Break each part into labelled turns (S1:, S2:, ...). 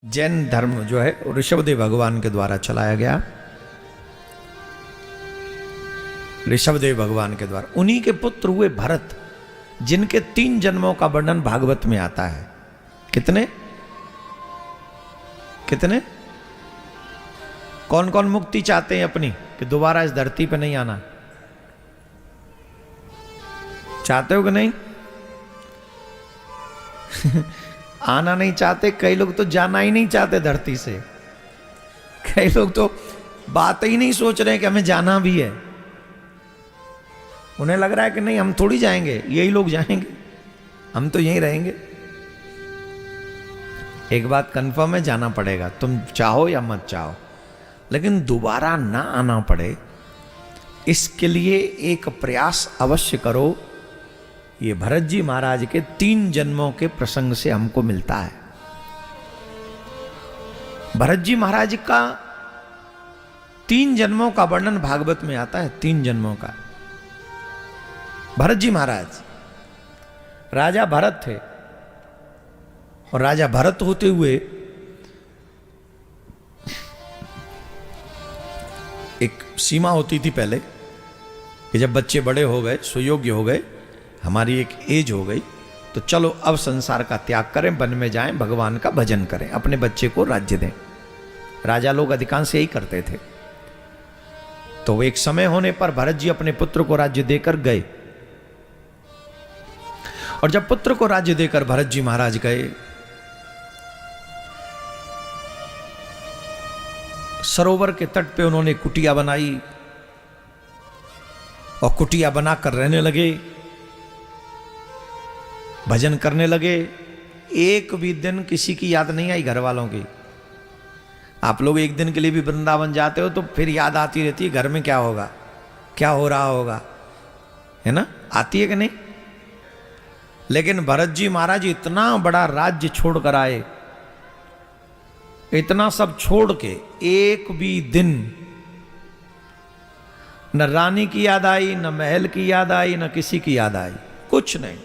S1: जैन धर्म जो है ऋषभदेव भगवान के द्वारा चलाया गया। ऋषभदेव भगवान के द्वारा उन्हीं के पुत्र हुए भरत, जिनके 3 जन्मों का वर्णन भागवत में आता है। कितने कितने कौन कौन मुक्ति चाहते हैं अपनी, कि दोबारा इस धरती पे नहीं आना? चाहते हो कि नहीं? आना नहीं चाहते। कई लोग तो जाना ही नहीं चाहते धरती से। कई लोग तो बात ही नहीं सोच रहे कि हमें जाना भी है। उन्हें लग रहा है कि नहीं, हम थोड़ी जाएंगे, यही लोग जाएंगे, हम तो यहीं रहेंगे। एक बात कंफर्म है, जाना पड़ेगा, तुम चाहो या मत चाहो, लेकिन दोबारा ना आना पड़े इसके लिए एक प्रयास अवश्य करो। ये भरत जी महाराज के 3 जन्मों के प्रसंग से हमको मिलता है। भरत जी महाराज का 3 जन्मों का वर्णन भागवत में आता है। 3 जन्मों का। भरत जी महाराज राजा भरत थे, और राजा भरत होते हुए एक सीमा होती थी पहले, कि जब बच्चे बड़े हो गए, सुयोग्य हो गए, हमारी एक एज हो गई, तो चलो अब संसार का त्याग करें, वन में जाएं, भगवान का भजन करें, अपने बच्चे को राज्य दें। राजा लोग अधिकांश यही करते थे। तो एक समय होने पर भरत जी अपने पुत्र को राज्य देकर गए, और जब पुत्र को राज्य देकर भरत जी महाराज गए, सरोवर के तट पे उन्होंने कुटिया बनाई, और कुटिया बनाकर रहने लगे, भजन करने लगे। एक भी दिन किसी की याद नहीं आई घर वालों की। आप लोग एक दिन के लिए भी वृंदावन जाते हो तो फिर याद आती रहती है, घर में क्या होगा, क्या हो रहा होगा, है ना? आती है कि नहीं? लेकिन भरत जी महाराज इतना बड़ा राज्य छोड़ कर आए, इतना सब छोड़ के एक भी दिन न रानी की याद आई, न महल की याद आई, न किसी की याद आई, कुछ नहीं।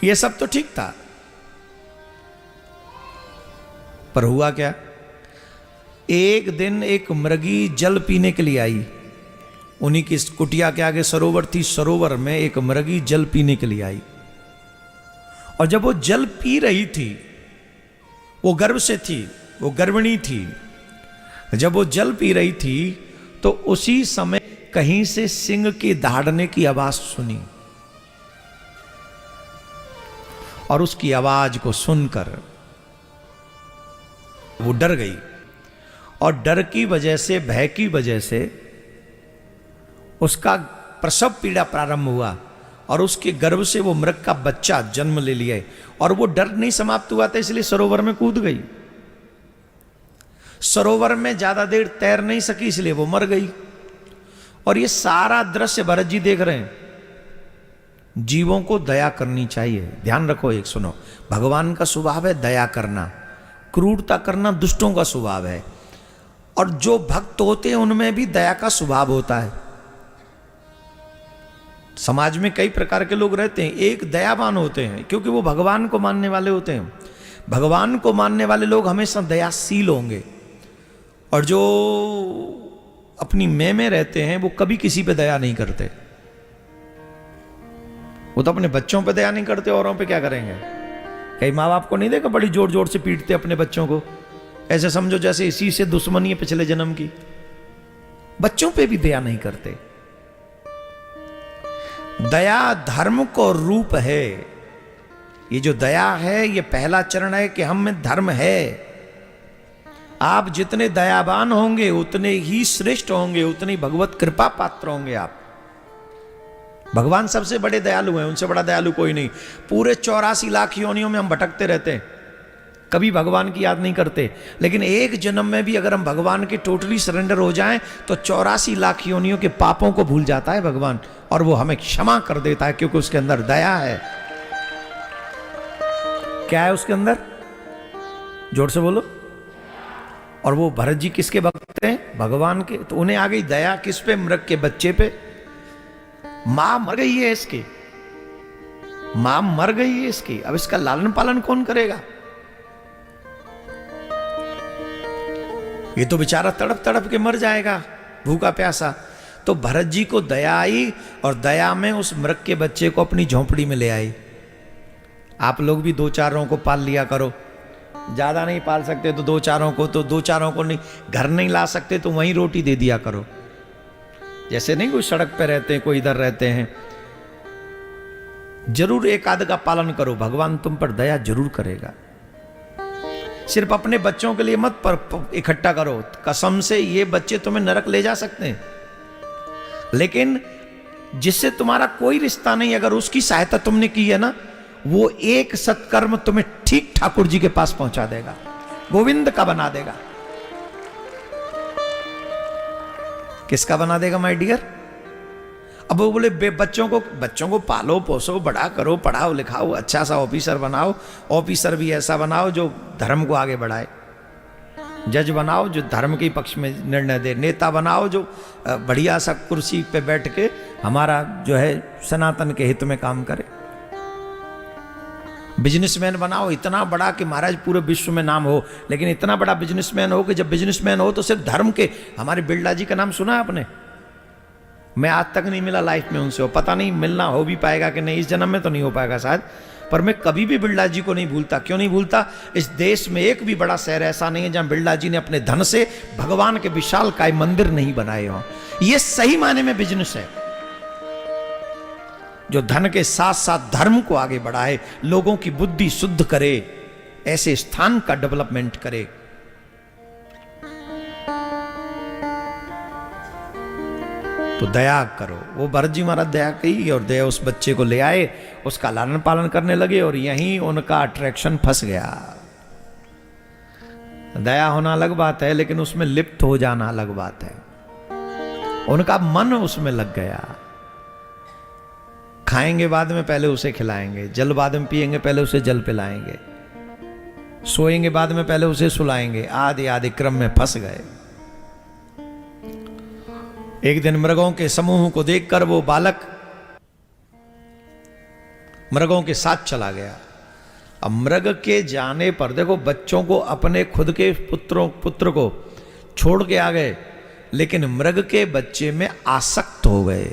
S1: ये सब तो ठीक था, पर हुआ क्या? एक दिन एक मृगी जल पीने के लिए आई। उन्हीं की कुटिया के आगे सरोवर थी, सरोवर में एक मृगी जल पीने के लिए आई, और जब वो जल पी रही थी, वो गर्भ से थी, वो गर्भिणी थी। जब वो जल पी रही थी तो उसी समय कहीं से सिंह के दहाड़ने की आवाज सुनी, और उसकी आवाज को सुनकर वो डर गई, और डर की वजह से, भय की वजह से उसका प्रसव पीड़ा प्रारंभ हुआ, और उसके गर्भ से वो मृग का बच्चा जन्म ले लिया, और वो डर नहीं समाप्त हुआ था, इसलिए सरोवर में कूद गई। सरोवर में ज्यादा देर तैर नहीं सकी, इसलिए वो मर गई। और ये सारा दृश्य भरत जी देख रहे हैं। जीवों को दया करनी चाहिए। ध्यान रखो, एक सुनो, भगवान का स्वभाव है दया करना, क्रूरता करना दुष्टों का स्वभाव है, और जो भक्त होते हैं उनमें भी दया का स्वभाव होता है। समाज में कई प्रकार के लोग रहते हैं। एक दयावान होते हैं क्योंकि वो भगवान को मानने वाले होते हैं। भगवान को मानने वाले लोग हमेशा दयाशील होंगे, और जो अपनी में रहते हैं वो कभी किसी पे दया नहीं करते। वो तो अपने बच्चों पे दया नहीं करते, औरों पे क्या करेंगे? कई माँ बाप को नहीं देखा बड़ी जोर जोर से पीटते अपने बच्चों को, ऐसे समझो जैसे इसी से दुश्मनी है पिछले जन्म की। बच्चों पे भी दया नहीं करते। दया धर्म को रूप है। ये जो दया है, ये पहला चरण है कि हम में धर्म है। आप जितने दयावान होंगे उतने ही श्रेष्ठ होंगे, उतनी भगवत कृपा पात्र होंगे आप। भगवान सबसे बड़े दयालु हैं, उनसे बड़ा दयालु कोई नहीं। पूरे 84 लाख योनियों में हम भटकते रहते हैं, कभी भगवान की याद नहीं करते, लेकिन एक जन्म में भी अगर हम भगवान के टोटली सरेंडर हो जाएं तो 84 लाख योनियों के पापों को भूल जाता है भगवान, और वो हमें क्षमा कर देता है, क्योंकि उसके अंदर दया है। क्या है उसके अंदर? जोर से बोलो। और वो भरत जी किसके भक्त हैं? भगवान के। तो उन्हें आ गई दया किस पे? मृग के बच्चे पे। मां मर गई है इसके, मां मर गई है इसकी, अब इसका लालन पालन कौन करेगा? ये तो बेचारा तड़प तड़प के मर जाएगा भूखा प्यासा। तो भरत जी को दया आई और दया में उस मृग के बच्चे को अपनी झोंपड़ी में ले आई। आप लोग भी 2-4 को पाल लिया करो, ज्यादा नहीं पाल सकते तो 2-4 को, तो 2-4 को नहीं, घर नहीं ला सकते तो वहीं रोटी दे दिया करो। जैसे नहीं कोई सड़क पे रहते हैं, कोई इधर रहते हैं, जरूर एक आध का पालन करो, भगवान तुम पर दया जरूर करेगा। सिर्फ अपने बच्चों के लिए मत पर इकट्ठा करो, कसम से ये बच्चे तुम्हें नरक ले जा सकते हैं, लेकिन जिससे तुम्हारा कोई रिश्ता नहीं, अगर उसकी सहायता तुमने की है ना, वो एक सत्कर्म तुम्हें ठीक ठाकुर जी के पास पहुंचा देगा, गोविंद का बना देगा। किसका बना देगा माय डियर? अब वो बोले बच्चों को पालो पोसो, बड़ा करो, पढ़ाओ लिखाओ, अच्छा सा ऑफिसर बनाओ, ऑफिसर भी ऐसा बनाओ जो धर्म को आगे बढ़ाए, जज बनाओ जो धर्म के पक्ष में निर्णय दे, नेता बनाओ जो बढ़िया सा कुर्सी पे बैठ के हमारा जो है सनातन के हित में काम करे, बिजनेसमैन बनाओ इतना बड़ा कि महाराज पूरे विश्व में नाम हो, लेकिन इतना बड़ा बिजनेसमैन हो कि जब बिजनेसमैन हो तो सिर्फ धर्म के। हमारे बिरला जी का नाम सुना है आपने? मैं आज तक नहीं मिला लाइफ में उनसे, पता नहीं मिलना हो भी पाएगा कि नहीं, इस जन्म में तो नहीं हो पाएगा शायद, पर मैं कभी भी बिरला जी को नहीं भूलता। क्यों नहीं भूलता? इस देश में एक भी बड़ा शहर ऐसा नहीं है जहां बिरला जी ने अपने धन से भगवान के विशाल काय मंदिर नहीं बनाए हों। ये सही मायने में बिजनेस है, जो धन के साथ साथ धर्म को आगे बढ़ाए, लोगों की बुद्धि शुद्ध करे, ऐसे स्थान का डेवलपमेंट करे। तो दया करो। वो भरत जी महाराज दया की और दया उस बच्चे को ले आए, उसका लालन पालन करने लगे और यहीं उनका अट्रैक्शन फंस गया। दया होना अलग बात है, लेकिन उसमें लिप्त हो जाना अलग बात है। उनका मन उसमें लग गया। खाएंगे बाद में पहले उसे खिलाएंगे, जल बाद में पिएंगे पहले उसे जल पिलाएंगे, सोएंगे बाद में पहले उसे सुलाएंगे, आदि आदि क्रम में फंस गए। एक दिन मृगों के समूह को देखकर वो बालक मृगों के साथ चला गया। अब मृग के जाने पर देखो, बच्चों को अपने खुद के पुत्र को छोड़ के आ गए, लेकिन मृग के बच्चे में आसक्त हो गए।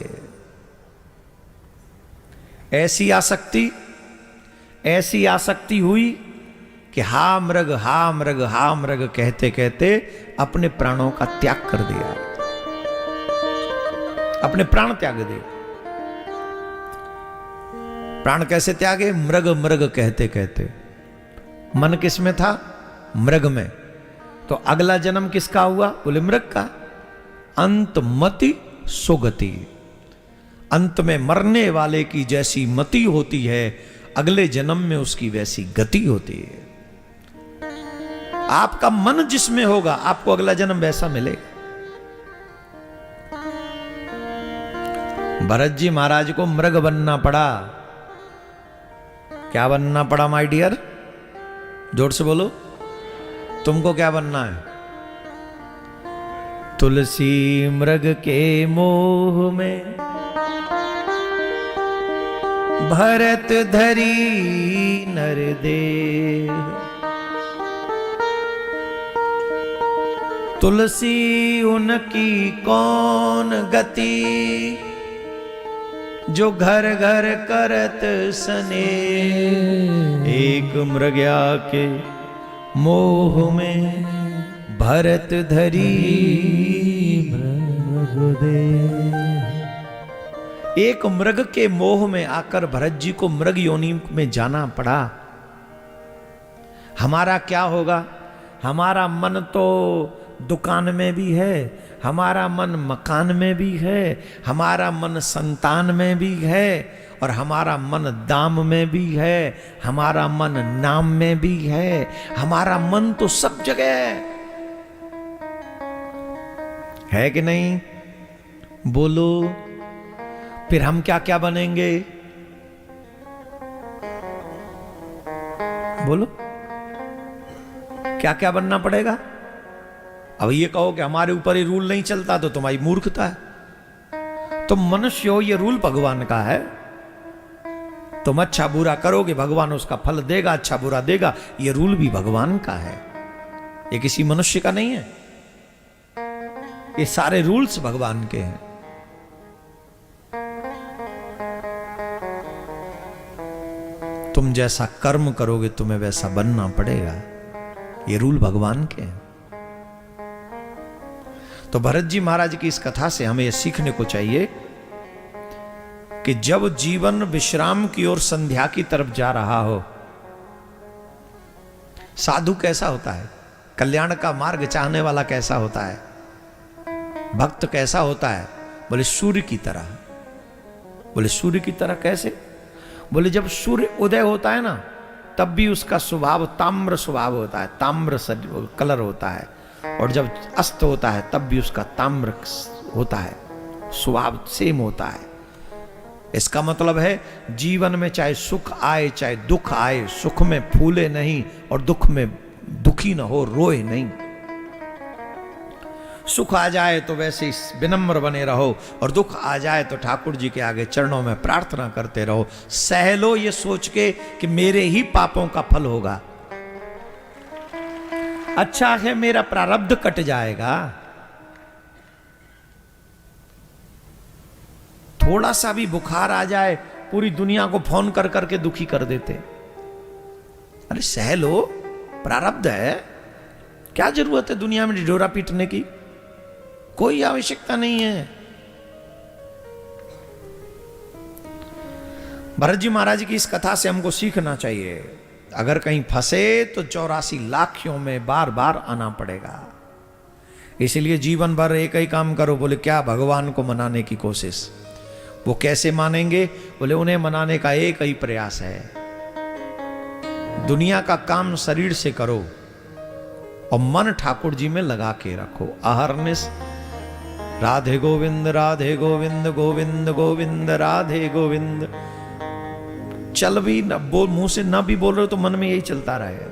S1: ऐसी आसक्ति हुई कि हा मृग हा मृग हा मृग कहते कहते अपने प्राणों का त्याग कर दिया, अपने प्राण त्याग दिए। प्राण कैसे त्यागे? मृग मृग कहते कहते। मन किस में था? मृग में। तो अगला जन्म किसका हुआ? बोले मृग का। अंत मति सुगति, अंत में मरने वाले की जैसी मति होती है, अगले जन्म में उसकी वैसी गति होती है। आपका मन जिसमें होगा, आपको अगला जन्म वैसा मिलेगा। भरत जी महाराज को मृग बनना पड़ा। क्या बनना पड़ा माय डियर? जोर से बोलो, तुमको क्या बनना है? तुलसी मृग के मोह में भरत धरी नर देह, तुलसी उनकी कौन गति, जो घर घर करत सने, एक मृग्या के मोह में भरत धरी मृग देह। एक मृग के मोह में आकर भरत जी को मृग योनि में जाना पड़ा। हमारा क्या होगा? हमारा मन तो दुकान में भी है, हमारा मन मकान में भी है, हमारा मन संतान में भी है, और हमारा मन दाम में भी है, हमारा मन नाम में भी है, हमारा मन तो सब जगह है कि नहीं? बोलो, फिर हम क्या क्या बनेंगे? बोलो, क्या क्या बनना पड़ेगा? अब ये कहो कि हमारे ऊपर ये रूल नहीं चलता तो तुम्हारी मूर्खता है। तुम मनुष्य हो, ये रूल भगवान का है। तुम अच्छा बुरा करोगे, भगवान उसका फल देगा, अच्छा बुरा देगा। ये रूल भी भगवान का है, ये किसी मनुष्य का नहीं है। ये सारे रूल्स भगवान के हैं। तुम जैसा कर्म करोगे तुम्हें वैसा बनना पड़ेगा, ये रूल भगवान के हैं। तो भरत जी महाराज की इस कथा से हमें यह सीखने को चाहिए कि जब जीवन विश्राम की ओर संध्या की तरफ जा रहा हो, साधु कैसा होता है, कल्याण का मार्ग चाहने वाला कैसा होता है, भक्त कैसा होता है? बोले सूर्य की तरह। बोले सूर्य की तरह कैसे? बोले जब सूर्य उदय होता है ना, तब भी उसका स्वभाव ताम्र स्वभाव होता है, ताम्र कलर होता है, और जब अस्त होता है तब भी उसका ताम्र होता है, स्वभाव सेम होता है। इसका मतलब है जीवन में चाहे सुख आए चाहे दुख आए, सुख में फूले नहीं और दुख में दुखी न हो, रोए नहीं। सुख आ जाए तो वैसे विनम्र बने रहो, और दुख आ जाए तो ठाकुर जी के आगे चरणों में प्रार्थना करते रहो। सह लो ये सोच के कि मेरे ही पापों का फल होगा, अच्छा है मेरा प्रारब्ध कट जाएगा। थोड़ा सा भी बुखार आ जाए पूरी दुनिया को फोन कर करके दुखी कर देते। अरे सह लो, प्रारब्ध है, क्या जरूरत है दुनिया में ढिढोरा पीटने की, कोई आवश्यकता नहीं है। भरत जी महाराज की इस कथा से हमको सीखना चाहिए, अगर कहीं फंसे तो 84 लाखों में बार बार आना पड़ेगा। इसलिए जीवन भर एक ही काम करो। बोले क्या? भगवान को मनाने की कोशिश। वो कैसे मानेंगे? बोले उन्हें मनाने का एक ही प्रयास है, दुनिया का काम शरीर से करो और मन ठाकुर जी में लगा के रखो। अहरनिश राधे गोविंद राधे गोविंद गोविंद गोविंद राधे गोविंद। चल भी न बोल, मुंह से ना भी बोल रहे हो तो मन में यही चलता रहे,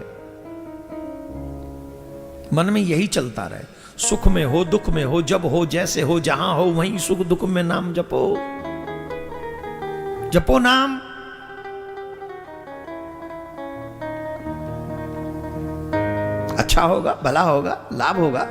S1: मन में यही चलता रहे। सुख में हो दुख में हो, जब हो जैसे हो जहां हो वहीं सुख दुख में नाम जपो, जपो नाम। अच्छा होगा, भला होगा, लाभ होगा।